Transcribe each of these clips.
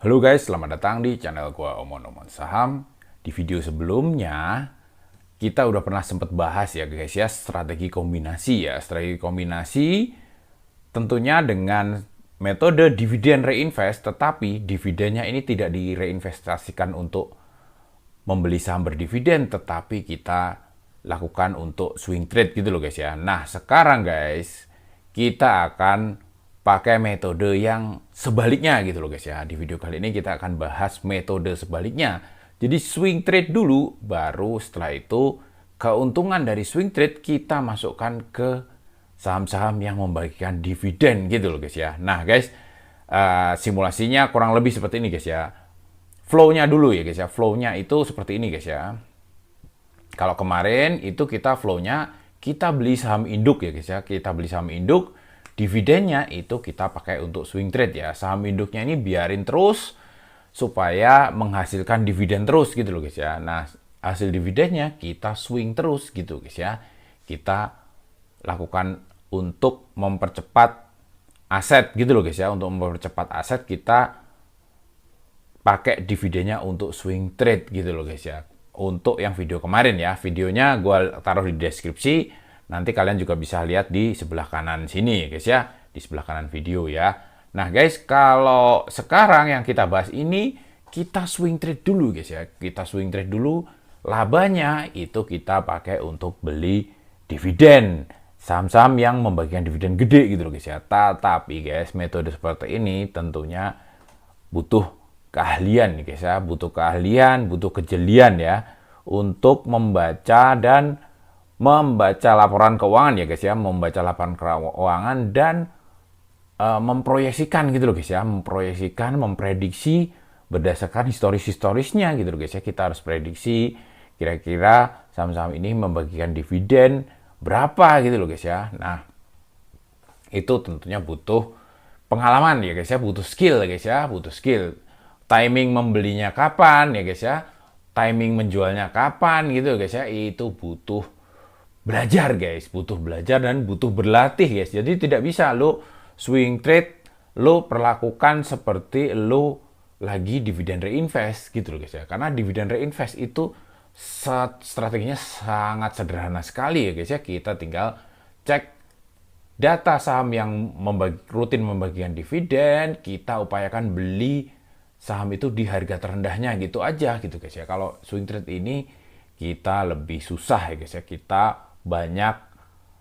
Halo guys, selamat datang di channel gua Omon Saham. Di video sebelumnya kita udah pernah sempat bahas ya guys ya, strategi kombinasi ya. Strategi kombinasi tentunya dengan metode dividen reinvest, tetapi dividennya ini tidak direinvestasikan untuk membeli saham berdividen, tetapi kita lakukan untuk swing trade gitu loh guys ya. Nah sekarang guys, kita akan pakai metode yang sebaliknya gitu loh guys ya. Di video kali ini kita akan bahas metode sebaliknya. Jadi swing trade dulu, baru setelah itu keuntungan dari swing trade kita masukkan ke saham-saham yang membagikan dividen gitu loh guys ya. Nah guys, simulasinya kurang lebih seperti ini guys ya. Flow-nya dulu ya guys ya. Flow-nya itu seperti ini guys ya. Kalau kemarin itu kita flow-nya kita beli saham induk ya guys ya. Kita beli saham induk, dividennya itu kita pakai untuk swing trade ya. Saham induknya ini biarin terus supaya menghasilkan dividen terus gitu loh guys ya. Nah, hasil dividennya kita swing terus gitu guys ya. Kita lakukan untuk mempercepat aset gitu loh guys ya. Untuk mempercepat aset kita pakai dividennya untuk swing trade gitu loh guys ya. Untuk yang video kemarin ya, videonya gue taruh di deskripsi. Nanti kalian juga bisa lihat di sebelah kanan sini guys ya, di sebelah kanan video ya. Nah guys, kalau sekarang yang kita bahas ini, kita swing trade dulu guys ya. Kita swing trade dulu, labanya itu kita pakai untuk beli dividen. Saham-saham yang membagikan dividen gede gitu loh guys ya. Tetapi guys, metode seperti ini tentunya butuh keahlian nih guys ya. Butuh keahlian, butuh kejelian ya. Untuk membaca laporan keuangan ya guys ya, membaca laporan keuangan dan memproyeksikan gitu loh guys ya, memproyeksikan, memprediksi berdasarkan historisnya gitu loh guys ya. Kita harus prediksi kira-kira saham-saham ini membagikan dividen berapa gitu loh guys ya. Nah, itu tentunya butuh pengalaman ya guys ya, butuh skill ya guys ya, butuh skill. Timing membelinya kapan ya guys ya, timing menjualnya kapan gitu guys ya, itu butuh belajar guys, butuh belajar dan butuh berlatih guys. Jadi tidak bisa lo swing trade lo perlakukan seperti lo lagi dividen reinvest gitu loh guys ya. Karena dividen reinvest itu strateginya sangat sederhana sekali ya guys ya. Kita tinggal cek data saham yang rutin membagikan dividen, kita upayakan beli saham itu di harga terendahnya gitu aja gitu guys ya. Kalau swing trade ini kita lebih susah ya guys ya. Kita banyak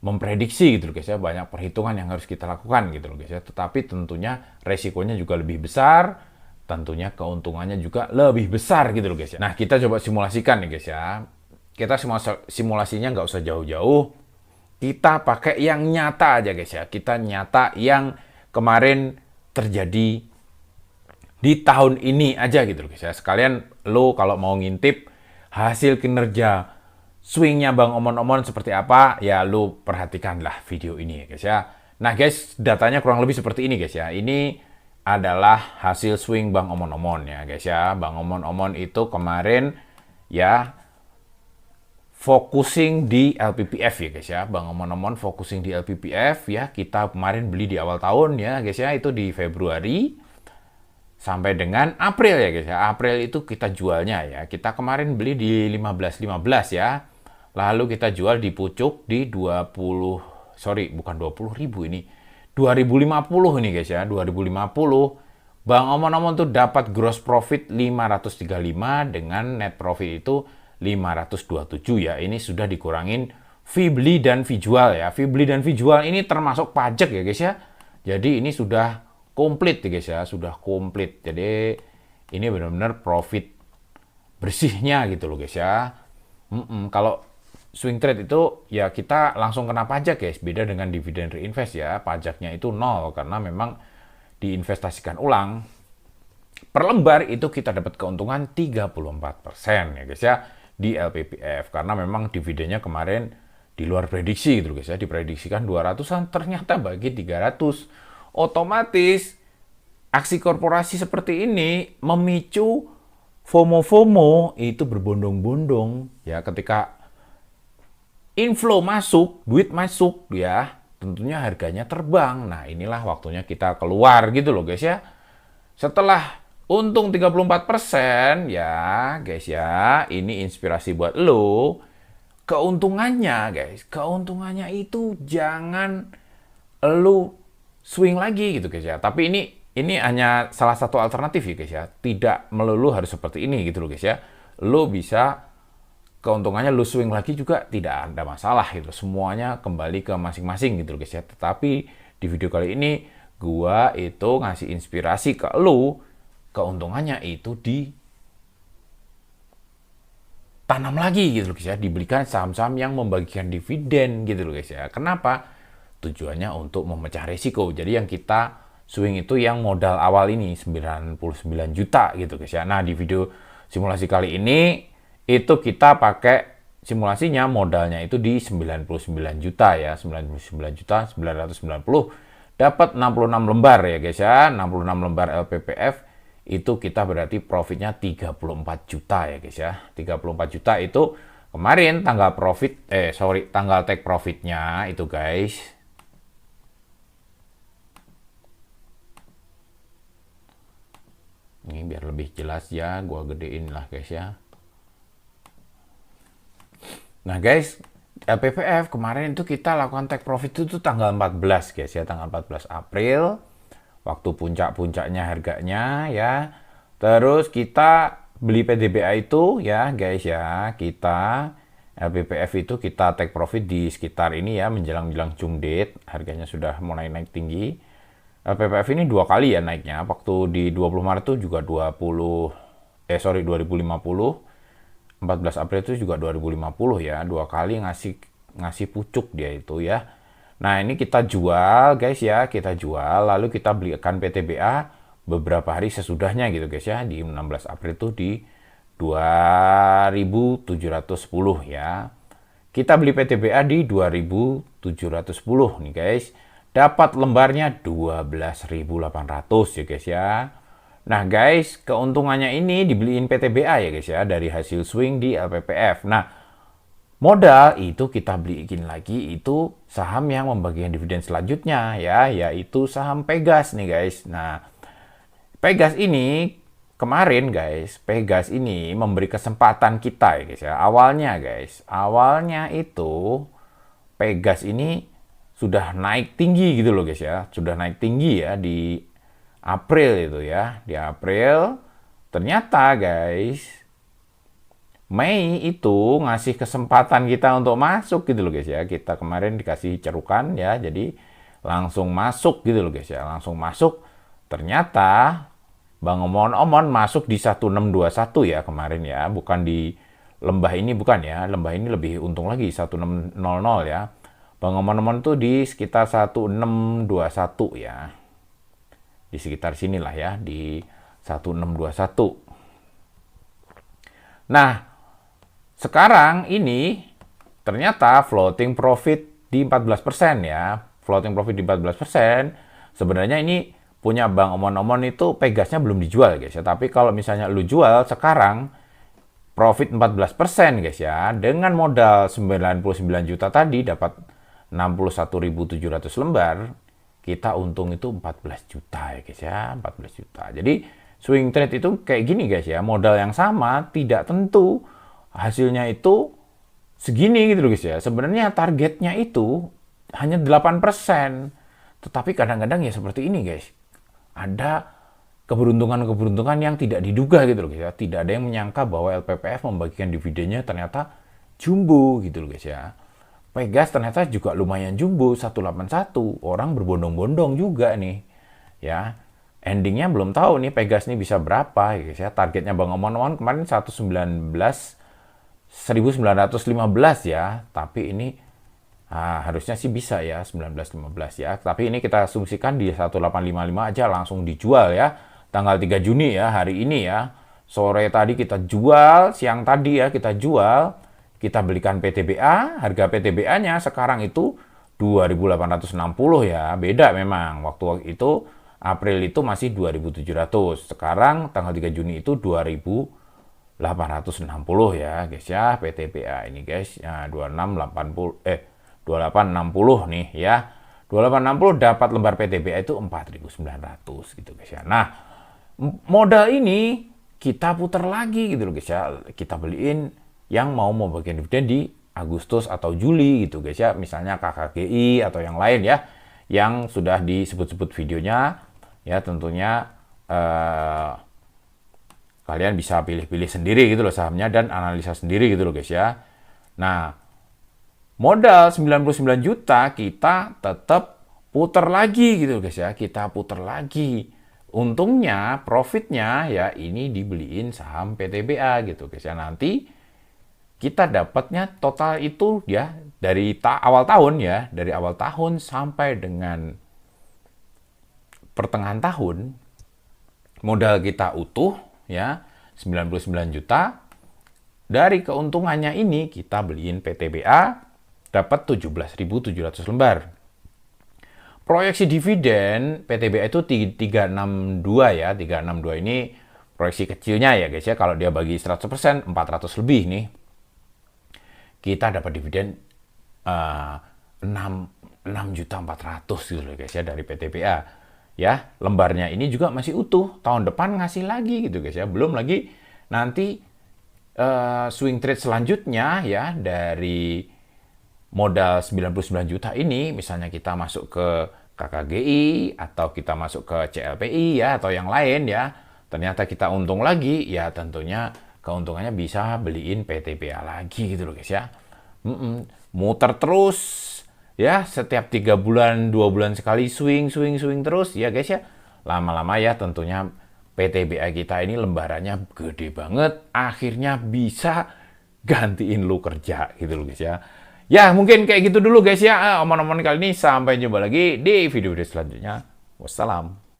memprediksi gitu loh guys ya, banyak perhitungan yang harus kita lakukan gitu loh guys ya. Tetapi tentunya resikonya juga lebih besar, tentunya keuntungannya juga lebih besar gitu loh guys ya. Nah kita coba simulasikan nih guys ya. Kita simulasinya nggak usah jauh-jauh, kita pakai yang nyata aja guys ya. Kita nyata yang kemarin terjadi di tahun ini aja gitu loh guys ya. Sekalian lo kalau mau ngintip hasil kinerja swingnya Bang Omon seperti apa, ya lu perhatikanlah video ini ya guys ya. Nah guys, datanya kurang lebih seperti ini guys ya. Ini adalah hasil swing Bang Omon ya guys ya. Bang Omon itu kemarin ya focusing di LPPF ya guys ya. Bang Omon focusing di LPPF ya. Kita kemarin beli di awal tahun ya guys ya, itu di Februari sampai dengan April ya guys ya. April itu kita jualnya ya. Kita kemarin beli di 15.15 ya. Lalu kita jual di pucuk di 20, sorry bukan 20 ribu ini, 2050 ini guys ya, 2050. Bang Omon tuh dapat gross profit 535 dengan net profit itu 527 ya. Ini sudah dikurangin fee beli dan fee jual ya. Fee beli dan fee jual ini termasuk pajak ya guys ya. Jadi ini sudah komplit ya guys ya, sudah komplit. Jadi ini benar-benar profit bersihnya gitu loh guys ya. Kalau swing trade itu ya kita langsung kena pajak guys, beda dengan dividen reinvest ya, pajaknya itu 0 karena memang diinvestasikan ulang. Per lembar itu kita dapat keuntungan 34% ya guys ya di LPPF, karena memang dividennya kemarin di luar prediksi gitu guys ya, diprediksikan 200-an ternyata bagi 300. Otomatis aksi korporasi seperti ini memicu FOMO itu berbondong-bondong ya. Ketika inflow masuk, duit masuk ya, tentunya harganya terbang. Nah inilah waktunya kita keluar gitu loh guys ya. Setelah untung 34% ya guys ya. Ini inspirasi buat lo. Keuntungannya guys, keuntungannya itu jangan lo swing lagi gitu guys ya. Tapi ini hanya salah satu alternatif ya guys ya. Tidak melulu harus seperti ini gitu loh guys ya. Lo bisa keuntungannya lo swing lagi juga tidak ada masalah gitu. Semuanya kembali ke masing-masing gitu loh guys ya. Tetapi di video kali ini gua itu ngasih inspirasi ke lo, keuntungannya itu ditanam lagi gitu loh guys ya, dibelikan saham-saham yang membagikan dividen gitu loh guys ya. Kenapa? Tujuannya untuk memecah risiko. Jadi yang kita swing itu yang modal awal ini 99 juta gitu guys ya. Nah, di video simulasi kali ini itu kita pakai simulasinya modalnya itu di 99 juta ya, 99 juta 990, dapat 66 lembar ya guys ya, 66 lembar LPPF. Itu kita berarti profitnya 34 juta ya guys ya. 34 juta itu kemarin tanggal tanggal take profitnya itu guys. Ini biar lebih jelas ya, gua gedein lah guys ya. Nah guys, LPPF kemarin itu kita lakukan take profit itu tanggal 14 guys ya, tanggal 14 April. Waktu puncak-puncaknya harganya ya. Terus kita beli PTBA itu ya guys ya, kita LPPF itu kita take profit di sekitar ini ya, menjelang-jelang June date, harganya sudah mulai naik tinggi. LPPF ini 2 kali ya naiknya, waktu di 20 Maret itu juga 2050, 14 April itu juga 2050 ya, 2 kali ngasih pucuk dia itu ya. Nah, ini kita jual guys ya, kita jual lalu kita belikan PTBA beberapa hari sesudahnya gitu guys ya, di 16 April itu di 2710 ya. Kita beli PTBA di 2710 nih guys. Dapat lembarnya 12.800 ya guys ya. Nah guys, keuntungannya ini dibeliin PTBA ya guys ya, dari hasil swing di LPPF. Nah, modal itu kita beliin lagi itu saham yang membagikan dividen selanjutnya ya, yaitu saham Pegas nih guys. Nah, Pegas ini kemarin guys, Pegas ini memberi kesempatan kita ya guys ya. Awalnya itu Pegas ini sudah naik tinggi gitu loh guys ya. Sudah naik tinggi ya di April itu ya. Di April ternyata guys, Mei itu ngasih kesempatan kita untuk masuk gitu loh guys ya. Kita kemarin dikasih cerukan ya, jadi langsung masuk gitu loh guys ya. Langsung masuk. Ternyata Bang Omon masuk di 1621 ya kemarin ya. Bukan di lembah ini, bukan ya. Lembah ini lebih untung lagi, 1600 ya. Bang Omon tuh di sekitar 1621 ya. Di sekitar sinilah ya, di 1621. Nah, sekarang ini ternyata floating profit di 14% ya. Floating profit di 14%. Sebenarnya ini punya Bang Omon itu Pegasnya belum dijual guys ya. Tapi kalau misalnya lu jual sekarang, profit 14% guys ya. Dengan modal 99 juta tadi dapat 61.700 lembar, kita untung itu 14 juta ya guys ya, 14 juta. Jadi swing trade itu kayak gini guys ya, modal yang sama tidak tentu hasilnya itu segini gitu loh guys ya. Sebenarnya targetnya itu hanya 8%. Tetapi kadang-kadang ya seperti ini guys. Ada keberuntungan-keberuntungan yang tidak diduga gitu loh guys ya. Tidak ada yang menyangka bahwa LPPF membagikan dividennya ternyata jumbo gitu loh guys ya. Pegas ternyata juga lumayan jumbo, 181. Orang berbondong-bondong juga nih. Ya. Endingnya belum tahu nih Pegas nih bisa berapa ya guys ya. Targetnya Bang Omon kemarin 1915 ya. Tapi ini harusnya sih bisa ya 1915 ya. Tapi ini kita asumsikan di 1855 aja langsung dijual ya. Tanggal 3 Juni ya, hari ini ya. Sore tadi kita jual, siang tadi ya kita jual. Kita belikan PTBA, harga PTBA-nya sekarang itu 2.860 ya. Beda memang. Waktu itu April itu masih 2.700. Sekarang tanggal 3 Juni itu 2.860 ya, guys ya. PTBA ini guys, ya 2860 nih ya. 2860 dapat lembar PTBA itu 4.900 gitu guys ya. Nah, modal ini kita putar lagi gitu loh guys ya. Kita beliin yang mau bagian dividen di Agustus atau Juli gitu guys ya. Misalnya KKGI atau yang lain ya. Yang sudah disebut-sebut videonya ya, tentunya kalian bisa pilih-pilih sendiri gitu loh sahamnya dan analisa sendiri gitu loh guys ya. Nah, modal 99 juta kita tetap putar lagi gitu loh guys ya. Kita putar lagi. Untungnya, profitnya ya ini dibeliin saham PTBA gitu guys ya. Nanti kita dapatnya total itu ya dari awal tahun ya, dari awal tahun sampai dengan pertengahan tahun, modal kita utuh ya 99 juta. Dari keuntungannya ini kita beliin PTBA dapat 17.700 lembar. Proyeksi dividen PTBA itu 362 ya. 362 ini proyeksi kecilnya ya guys ya. Kalau dia bagi 100%, 400 lebih nih. Kita dapat dividen 6.400.000 gitu loh guys ya dari PTBA. Ya, lembarnya ini juga masih utuh. Tahun depan ngasih lagi gitu guys ya. Belum lagi nanti swing trade selanjutnya ya dari modal 99 juta ini, misalnya kita masuk ke KKGI atau kita masuk ke CLPI ya atau yang lain ya, ternyata kita untung lagi, ya tentunya keuntungannya bisa beliin PTBA lagi gitu loh guys ya. Muter terus ya, setiap 3 bulan 2 bulan sekali swing terus ya guys ya. Lama-lama ya tentunya PTBA kita ini lembarannya gede banget, akhirnya bisa gantiin lu kerja gitu loh guys ya. Ya, mungkin kayak gitu dulu guys ya. Omongan-omongan kali ini. Sampai jumpa lagi di video-video selanjutnya. Wassalam.